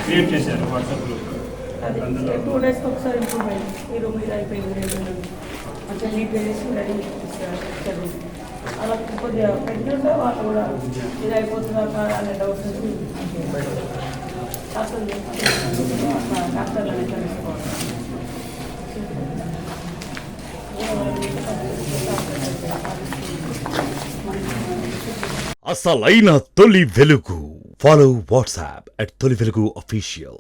Create చేశారు WhatsApp group. అది 2 డేస్కి ఒకసారి ఇంప్రూవ్ అయింది. మీరు అయిపోయింది మంచిగా నీట్గా చేసి రెడీ ఇచ్చారు. అలా కొద్దిగా పెట్టినట్టు వాళ్ళు కూడా ఇది అయిపోతుందా అనే డౌట్స్ డాక్టర్లు అనేది తెలుసుకోవాలి. అసలైన తొలి వెలుగు. ఫాలో వాట్సాప్ @తొలి వెలుగు official.